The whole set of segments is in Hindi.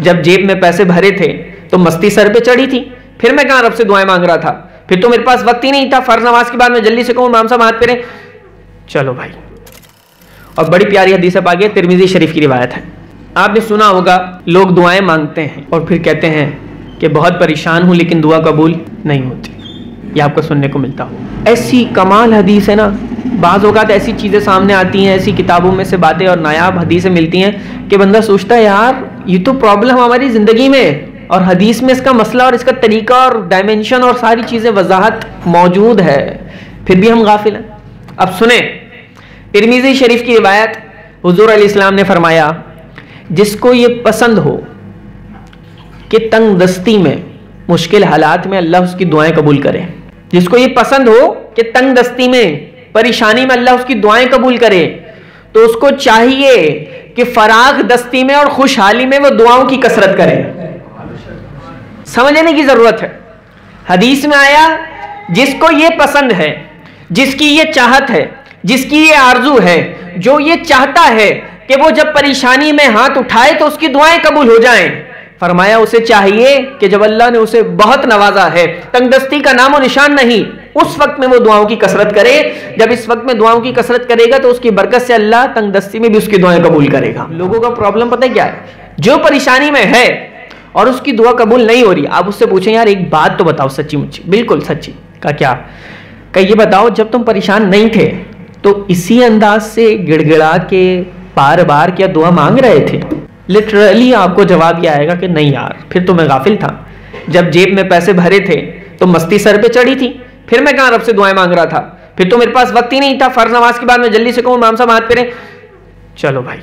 जब जेब में पैसे भरे थे तो मस्ती सर पे चढ़ी थी, फिर मैं कहां रब से दुआएं मांग रहा था, फिर तो मेरे पास वक्त ही नहीं था। फर्ज नमाज के बाद मैं जल्दी से कहूं इमाम साहब हाथ फेरे, चलो भाई। और बड़ी प्यारी हदीस अब आगे तिरमिज़ी शरीफ की रिवायत है। आपने सुना होगा लोग दुआएं मांगते हैं और फिर कहते हैं कि बहुत परेशान हूं लेकिन दुआ कबूल नहीं होती। ये आपको सुनने को मिलता हो। ऐसी कमाल हदीस है ना, बाज़ औक़ात ऐसी चीज़ें सामने आती हैं, ऐसी किताबों में से बातें और नायाब हदीसें मिलती हैं कि बंदा सोचता है यार ये तो प्रॉब्लम हमारी ज़िंदगी में, और हदीस में इसका मसला और इसका तरीका और डायमेंशन और सारी चीज़ें वजाहत मौजूद है, फिर भी हम गाफिल हैं। अब सुने तिरमिज़ी शरीफ की रिवायत, हुज़ूर अलैहिस्सलाम ने फरमाया जिसको ये पसंद हो कि तंग दस्ती में, मुश्किल हालात में अल्लाह उसकी दुआएं कबूल करे, जिसको ये पसंद हो कि तंग दस्ती में, परेशानी में अल्लाह उसकी दुआएं कबूल करे, तो उसको चाहिए कि फराग दस्ती में और खुशहाली में वो दुआओं की कसरत करे। समझने की जरूरत है। हदीस में आया जिसको ये पसंद है, जिसकी ये चाहत है, जिसकी ये आरजू है, जो ये चाहता है कि वो जब परेशानी में हाथ उठाए तो उसकी दुआएं कबूल हो जाएं, फरमाया उसे चाहिए कि जब अल्लाह ने उसे बहुत नवाजा है, तंगदस्ती का नामो निशान नहीं, उस वक्त में वो दुआओं की कसरत करे। जब इस वक्त में दुआओं की कसरत करेगा तो उसकी बरकत से अल्लाह तंगदस्ती में भी उसकी दुआएं कबूल करेगा। लोगों का प्रॉब्लम पता है क्या है, जो परेशानी में है और उसकी दुआ कबूल नहीं हो रही, आप उससे पूछें यार एक बात तो बताओ सच्ची मुच्ची, बिल्कुल सच्ची, का क्या, का ये बताओ जब तुम परेशान नहीं थे तो इसी अंदाज से गिड़गिड़ा के बार बार क्या दुआ मांग रहे थे? लिटरली आपको जवाब ये आएगा कि नहीं यार, फिर तो मैं गाफिल था। जब जेब में पैसे भरे थे तो मस्ती सर पे चढ़ी थी, फिर मैं कहां रब से दुआएं मांग रहा था, फिर तो मेरे पास वक्त ही नहीं था। फर्ज नमाज के बाद मैं जल्दी से कहूं इमाम साहब हाथ फेरे, चलो भाई।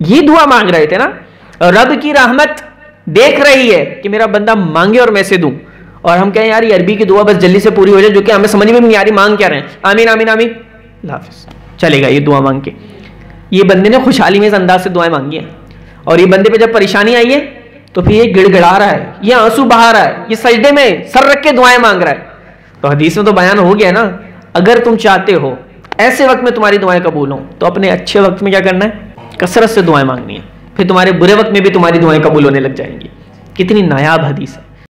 ये दुआ मांग रहे थे ना, रब की रहमत देख रही है कि मेरा बंदा मांगे और मैं से दूं, और हम कहें यार ये अरबी की दुआ बस जल्दी से पूरी हो जाए, जो कि हमें समझ में नहीं आ रही मांग क्या रहे हैं, आमीन आमीन आमीन हाफिज, चलेगा ये दुआ मांग के। ये बंदे ने खुशहाली में इस अंदाज से दुआएं मांगी हैं, और ये बंदे पे जब परेशानी आई है तो फिर ये गिड़गिड़ा रहा है, ये आंसू बहा रहा है, ये सजदे में सर रख के दुआएं मांग रहा है। तो हदीस में तो बयान हो गया ना, अगर तुम चाहते हो ऐसे वक्त में तुम्हारी दुआएं कबूल हो तो अपने अच्छे वक्त में क्या करना है, कसरत से दुआएं मांगनी है, फिर तुम्हारे बुरे वक्त में भी तुम्हारी दुआएं कबूल होने लग जाएंगी। कितनी नायाब हदीस है।